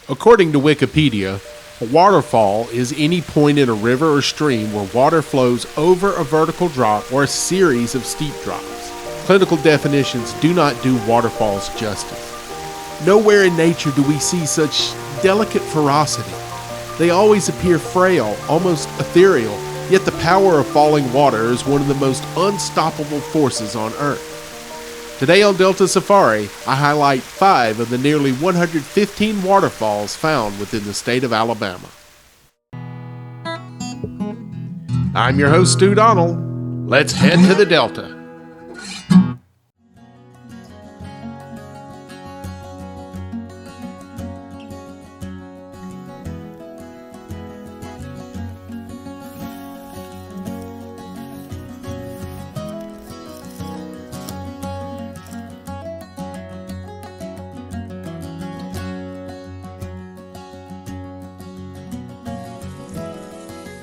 According to Wikipedia, a waterfall is any point in a river or stream where water flows over a vertical drop or a series of steep drops. Clinical definitions do not do waterfalls justice. Nowhere in nature do we see such delicate ferocity. They always appear frail, almost ethereal, yet the power of falling water is one of the most unstoppable forces on Earth. Today on Delta Safari, I highlight 5 of the nearly 115 waterfalls found within the state of Alabama. I'm your host, Stu Donald. Let's head to the Delta.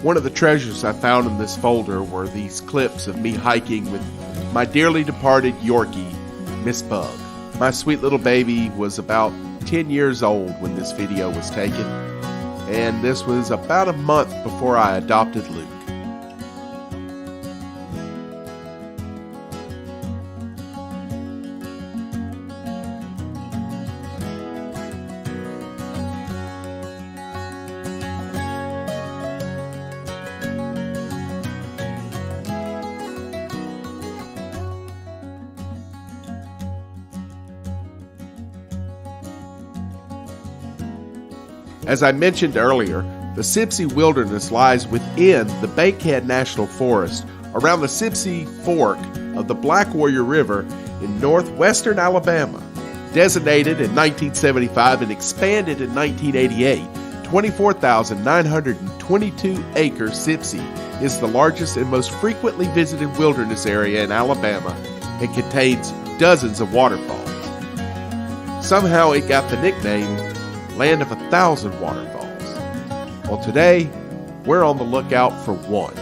One of the treasures I found in this folder were these clips of me hiking with my dearly departed Yorkie, Miss Bug. My sweet little baby was about 10 years old when this video was taken, and this was about a month before I adopted Luke. As I mentioned earlier, the Sipsey Wilderness lies within the Bankhead National Forest around the Sipsey Fork of the Black Warrior River in northwestern Alabama. Designated in 1975 and expanded in 1988, 24,922-acre Sipsey is the largest and most frequently visited wilderness area in Alabama and contains dozens of waterfalls. Somehow it got the nickname Land of 1,000 Waterfalls. Well, today, we're on the lookout for one.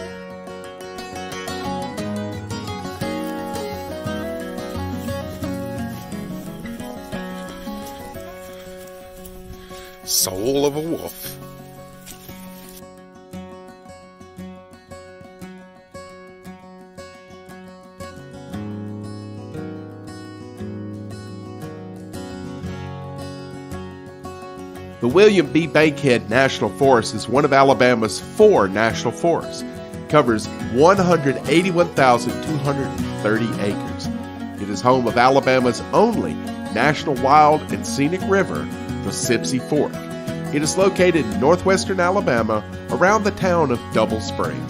Soul of a Wolf. The William B. Bankhead National Forest is one of Alabama's 4 national forests. It covers 181,230 acres. It is home of Alabama's only national wild and scenic river, the Sipsey Fork. It is located in northwestern Alabama around the town of Double Spring.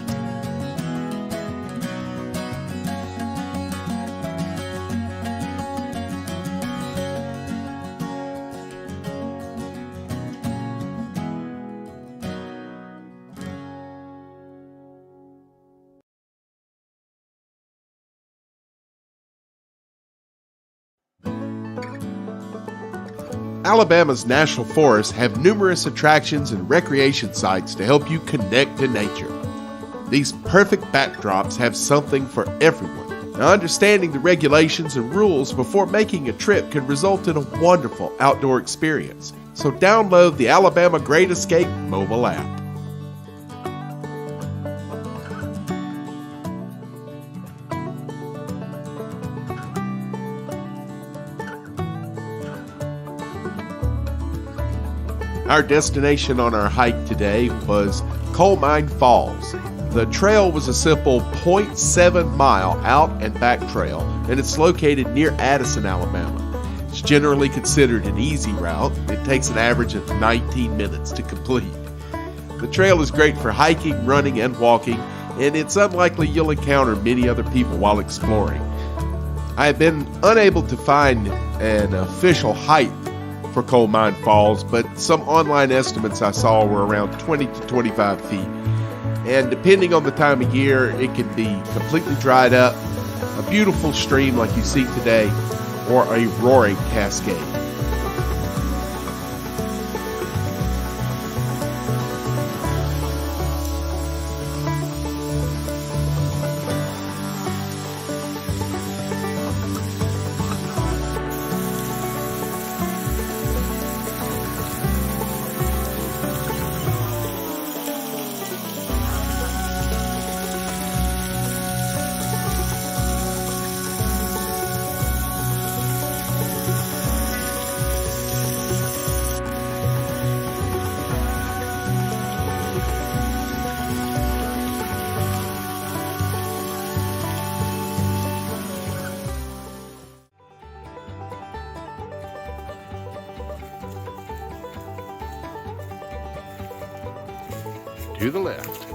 Alabama's national forests have numerous attractions and recreation sites to help you connect to nature. These perfect backdrops have something for everyone. Now, understanding the regulations and rules before making a trip can result in a wonderful outdoor experience. So download the Alabama Great Escape mobile app. Our destination on our hike today was Gourmand Falls. The trail was a simple 0.7 mile out and back trail, and it's located near Addison, Alabama. It's generally considered an easy route. It takes an average of 19 minutes to complete. The trail is great for hiking, running, and walking, and it's unlikely you'll encounter many other people while exploring. I have been unable to find an official height for Gourmand Falls, but some online estimates I saw were around 20 to 25 feet. And depending on the time of year, it can be completely dried up, a beautiful stream like you see today, or a roaring cascade. to the left.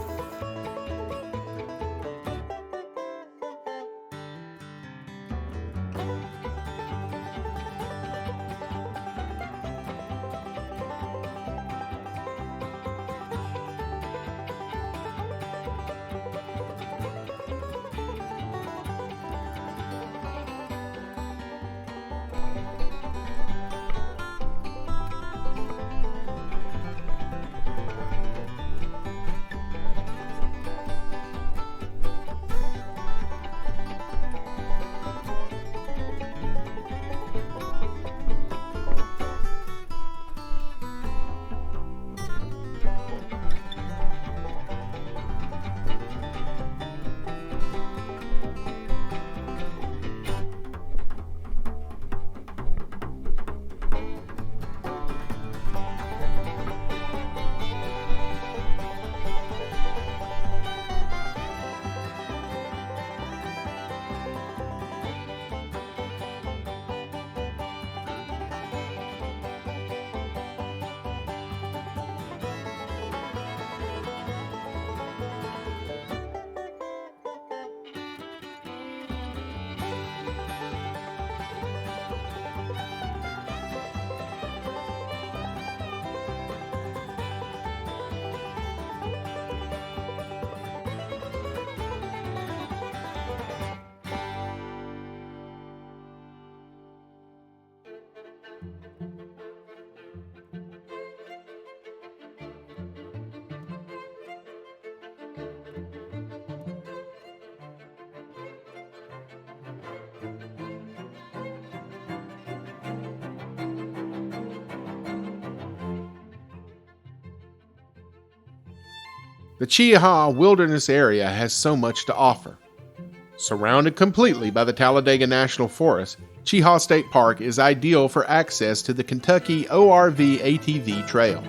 The Cheaha Wilderness Area has so much to offer. Surrounded completely by the Talladega National Forest, Cheaha State Park is ideal for access to the Kentucky ORV ATV Trail.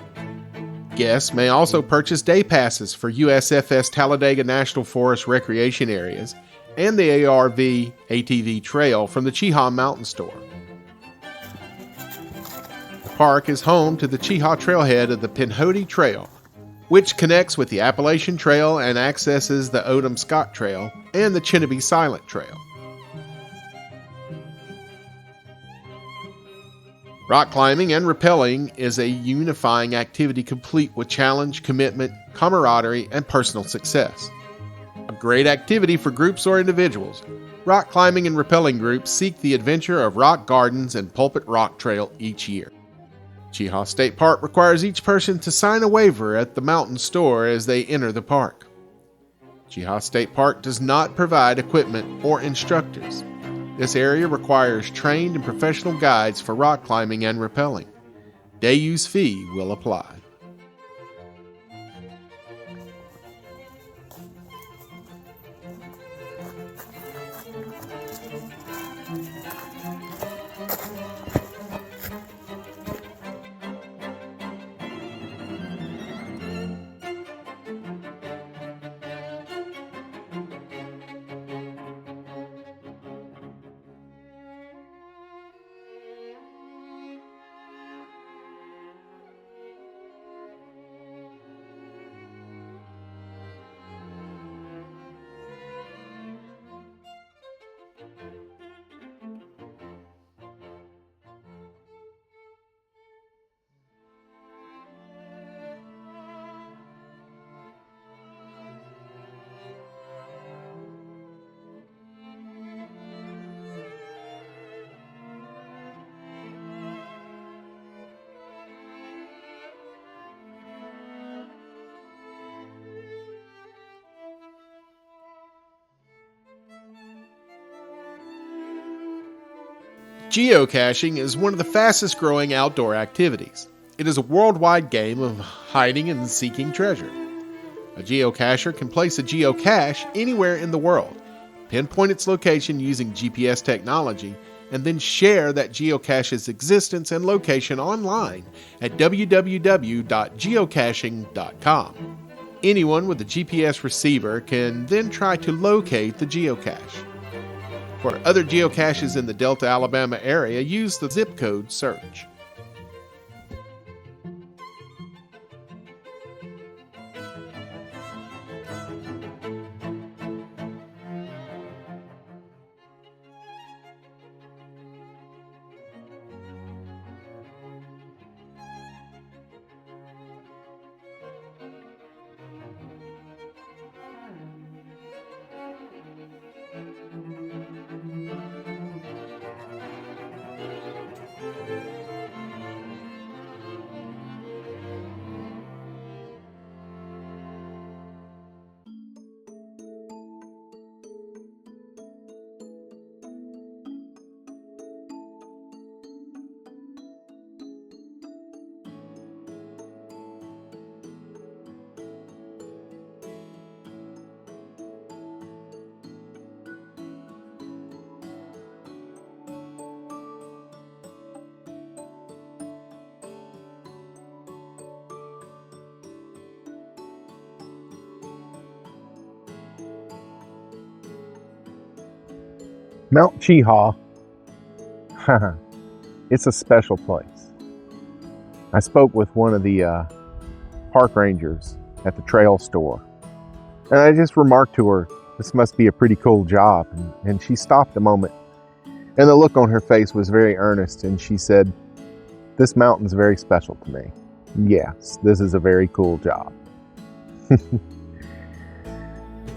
Guests may also purchase day passes for USFS Talladega National Forest recreation areas and the ORV ATV Trail from the Cheaha Mountain Store. The park is home to the Cheaha Trailhead of the Pinhoti Trail, which connects with the Appalachian Trail and accesses the Odom Scott Trail and the Chinabee Silent Trail. Rock climbing and rappelling is a unifying activity complete with challenge, commitment, camaraderie, and personal success. A great activity for groups or individuals, rock climbing and rappelling groups seek the adventure of rock gardens and Pulpit Rock Trail each year. Cheaha State Park requires each person to sign a waiver at the mountain store as they enter the park. Cheaha State Park does not provide equipment or instructors. This area requires trained and professional guides for rock climbing and rappelling. Day use fee will apply. Geocaching is one of the fastest growing outdoor activities. It is a worldwide game of hiding and seeking treasure. A geocacher can place a geocache anywhere in the world, pinpoint its location using GPS technology, and then share that geocache's existence and location online at www.geocaching.com. Anyone with a GPS receiver can then try to locate the geocache. For other geocaches in the Delta, Alabama area, use the zip code search. Mount Cheaha, it's a special place. I spoke with one of the park rangers at the trail store, and I just remarked to her, this must be a pretty cool job. And she stopped a moment, and the look on her face was very earnest, and she said, this mountain's very special to me. Yes, this is a very cool job.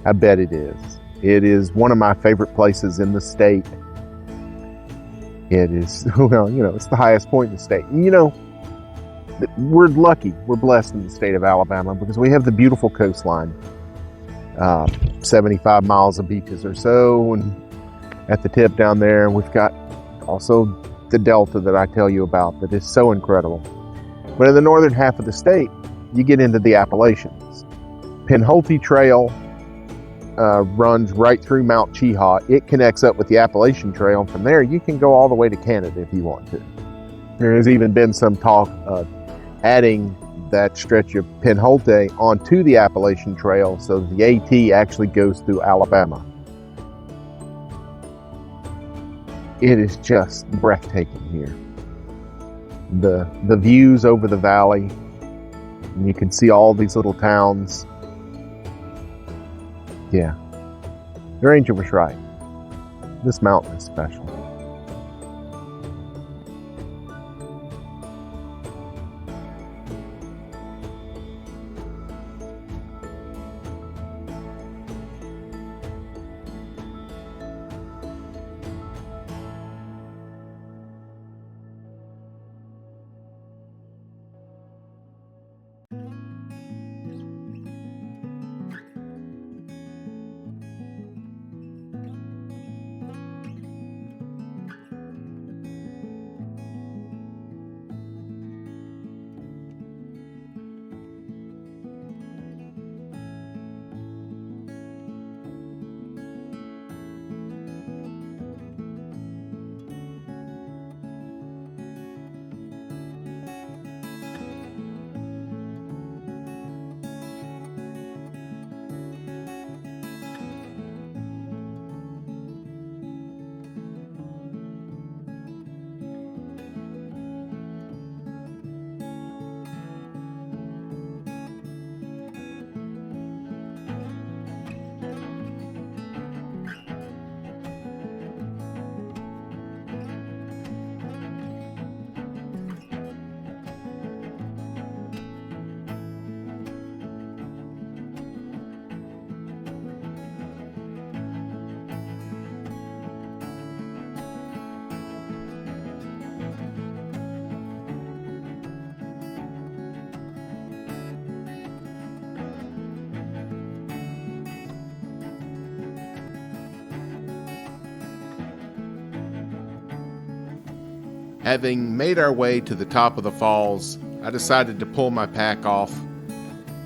I bet it is. It is one of my favorite places in the state. It is, well, it's the highest point in the state. We're lucky, we're blessed in the state of Alabama because we have the beautiful coastline, 75 miles of beaches or so, and at the tip down there, we've got also the delta that I tell you about that is so incredible. But in the northern half of the state, you get into the Appalachians. Penholte Trail runs right through Mount Cheaha. It connects up with the Appalachian Trail, and from there you can go all the way to Canada if you want to. There has even been some talk of adding that stretch of Penholte onto the Appalachian Trail so the AT actually goes through Alabama. It is just breathtaking here. The views over the valley, and you can see all these little towns. Yeah, the ranger was right. This mountain is special. Having made our way to the top of the falls, I decided to pull my pack off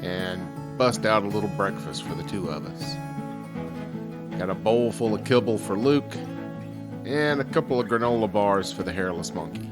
and bust out a little breakfast for the two of us. Got a bowl full of kibble for Luke and a couple of granola bars for the hairless monkey.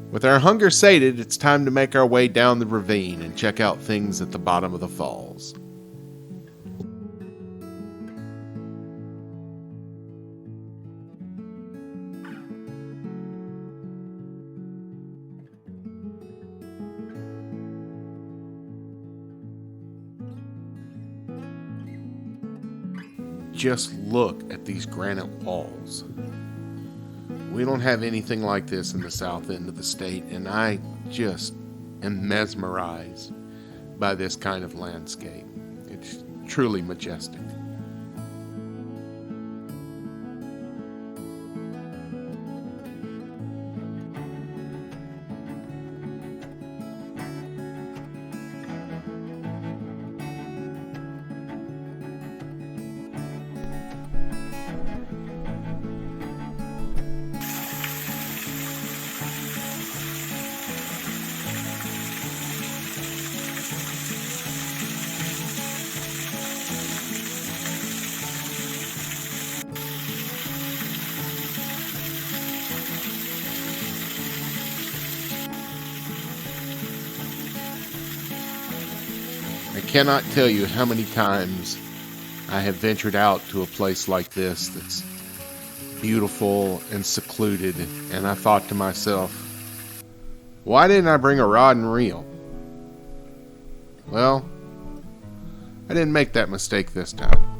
With our hunger sated, it's time to make our way down the ravine and check out things at the bottom of the falls. just look at these granite walls. We don't have anything like this in the south end of the state, and I just am mesmerized by this kind of landscape. It's truly majestic. I cannot tell you how many times I have ventured out to a place like this that's beautiful and secluded, and I thought to myself, why didn't I bring a rod and reel? Well, I didn't make that mistake this time.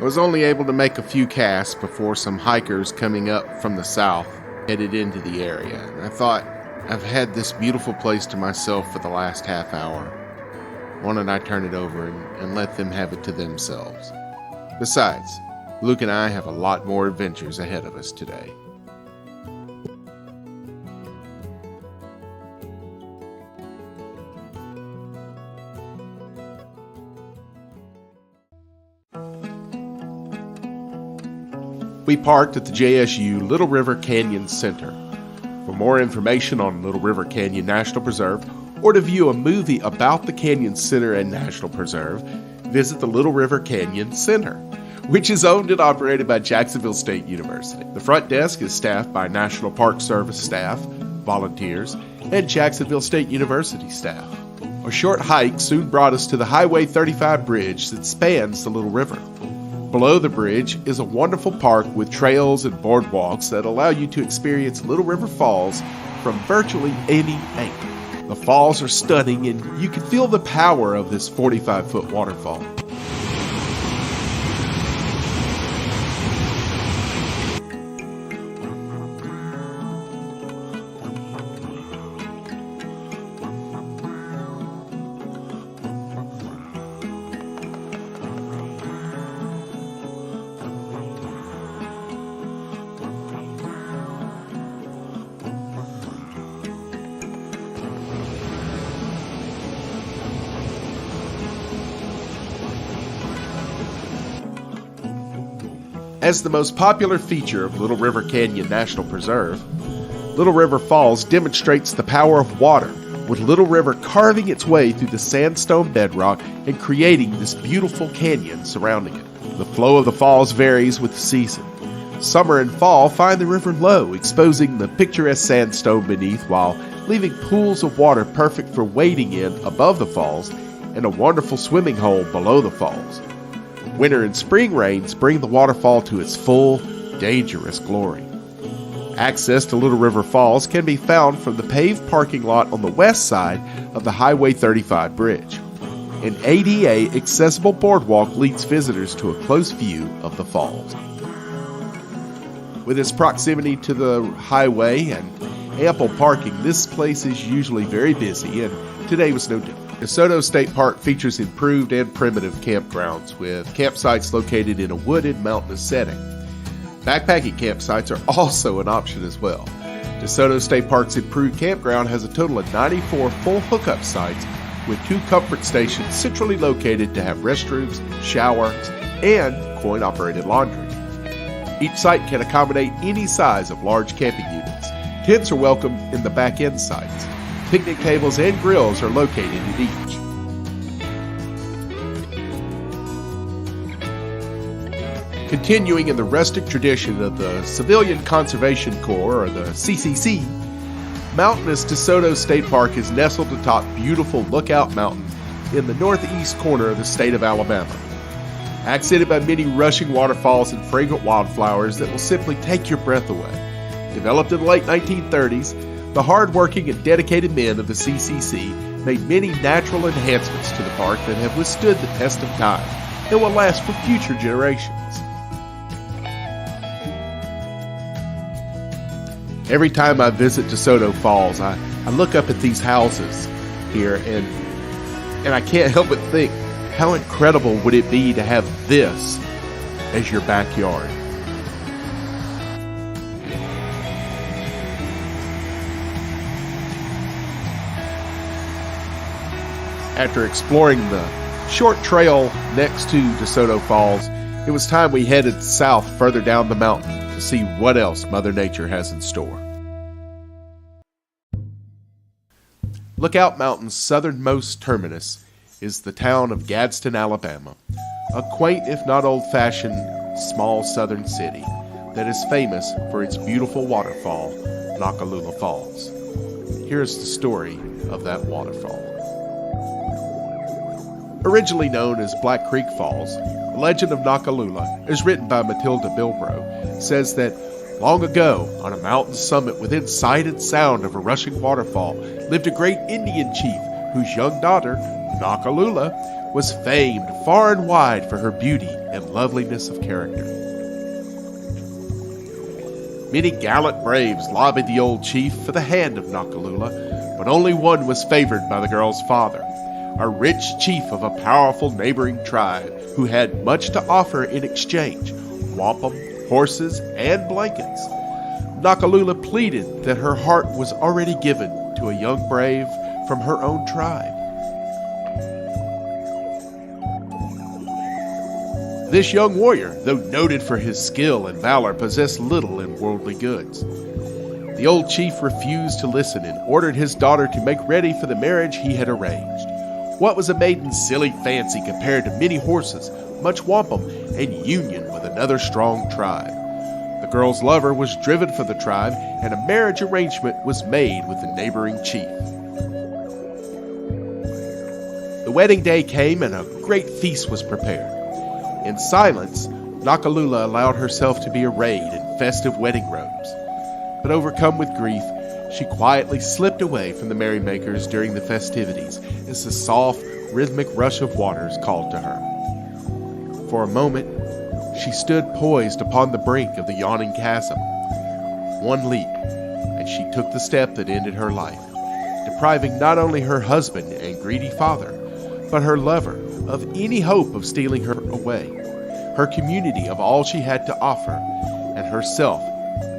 I was only able to make a few casts before some hikers coming up from the south headed into the area, and I thought, I've had this beautiful place to myself for the last half hour. Why don't I turn it over and let them have it to themselves? Besides, Luke and I have a lot more adventures ahead of us today. We parked at the JSU Little River Canyon Center. For more information on Little River Canyon National Preserve, or to view a movie about the Canyon Center and National Preserve, visit the Little River Canyon Center, which is owned and operated by Jacksonville State University. The front desk is staffed by National Park Service staff, volunteers, and Jacksonville State University staff. A short hike soon brought us to the Highway 35 bridge that spans the Little River. Below the bridge is a wonderful park with trails and boardwalks that allow you to experience Little River Falls from virtually any angle. The falls are stunning, and you can feel the power of this 45-foot waterfall. As the most popular feature of Little River Canyon National Preserve, Little River Falls demonstrates the power of water, with Little River carving its way through the sandstone bedrock and creating this beautiful canyon surrounding it. The flow of the falls varies with the season. Summer and fall find the river low, exposing the picturesque sandstone beneath while leaving pools of water perfect for wading in above the falls and a wonderful swimming hole below the falls. Winter and spring rains bring the waterfall to its full, dangerous glory. Access to Little River Falls can be found from the paved parking lot on the west side of the Highway 35 bridge. An ADA accessible boardwalk leads visitors to a close view of the falls. With its proximity to the highway and ample parking, this place is usually very busy, and today was no different. DeSoto State Park features improved and primitive campgrounds with campsites located in a wooded mountainous setting. Backpacking campsites are also an option as well. DeSoto State Park's improved campground has a total of 94 full hookup sites with 2 comfort stations centrally located to have restrooms, showers, and coin-operated laundry. Each site can accommodate any size of large camping units. Tents are welcome in the back-end sites. Picnic tables and grills are located in each. Continuing in the rustic tradition of the Civilian Conservation Corps, or the CCC, mountainous DeSoto State Park is nestled atop beautiful Lookout Mountain in the northeast corner of the state of Alabama. Accented by many rushing waterfalls and fragrant wildflowers that will simply take your breath away. Developed in the late 1930s, the hard-working and dedicated men of the CCC made many natural enhancements to the park that have withstood the test of time and will last for future generations. Every time I visit DeSoto Falls, I look up at these houses here and I can't help but think, how incredible would it be to have this as your backyard? After exploring the short trail next to DeSoto Falls, it was time we headed south further down the mountain to see what else Mother Nature has in store. Lookout Mountain's southernmost terminus is the town of Gadsden, Alabama, a quaint if not old-fashioned small southern city that is famous for its beautiful waterfall, Noccalula Falls. Here's the story of that waterfall. Originally known as Black Creek Falls, the legend of Noccalula, as written by Matilda Bilbro, says that long ago, on a mountain summit within sight and sound of a rushing waterfall, lived a great Indian chief whose young daughter, Noccalula, was famed far and wide for her beauty and loveliness of character. Many gallant braves lobbied the old chief for the hand of Noccalula, but only one was favored by the girl's father, a rich chief of a powerful neighboring tribe who had much to offer in exchange: wampum, horses, and blankets. Noccalula pleaded that her heart was already given to a young brave from her own tribe. This young warrior, though noted for his skill and valor, possessed little in worldly goods. The old chief refused to listen and ordered his daughter to make ready for the marriage he had arranged. What was a maiden's silly fancy compared to many horses, much wampum, and union with another strong tribe? The girl's lover was driven from the tribe, and a marriage arrangement was made with the neighboring chief. The wedding day came, and a great feast was prepared. In silence, Noccalula allowed herself to be arrayed in festive wedding robes. But overcome with grief, she quietly slipped away from the merrymakers during the festivities as the soft, rhythmic rush of waters called to her. For a moment, she stood poised upon the brink of the yawning chasm. One leap, and she took the step that ended her life, depriving not only her husband and greedy father, but her lover of any hope of stealing her away, her community of all she had to offer, and herself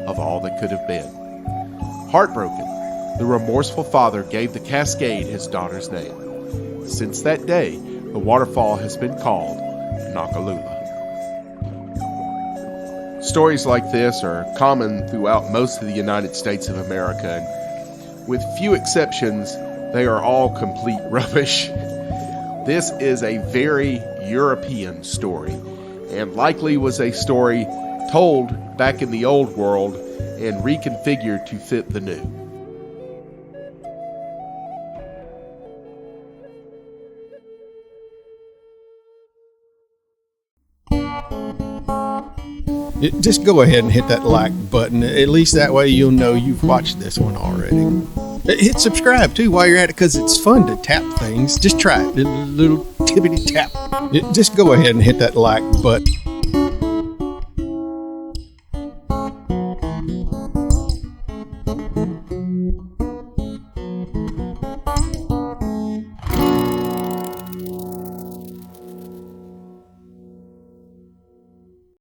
of all that could have been. Heartbroken, the remorseful father gave the cascade his daughter's name. Since that day, the waterfall has been called Noccalula. Stories like this are common throughout most of the United States of America, and with few exceptions, they are all complete rubbish. This is a very European story, and likely was a story told back in the old world and reconfigured to fit the new. Just go ahead and hit that like button. At least that way you'll know you've watched this one already. Hit subscribe too while you're at it, because it's fun to tap things. Just try it. A little tippity tap. Just go ahead and hit that like button.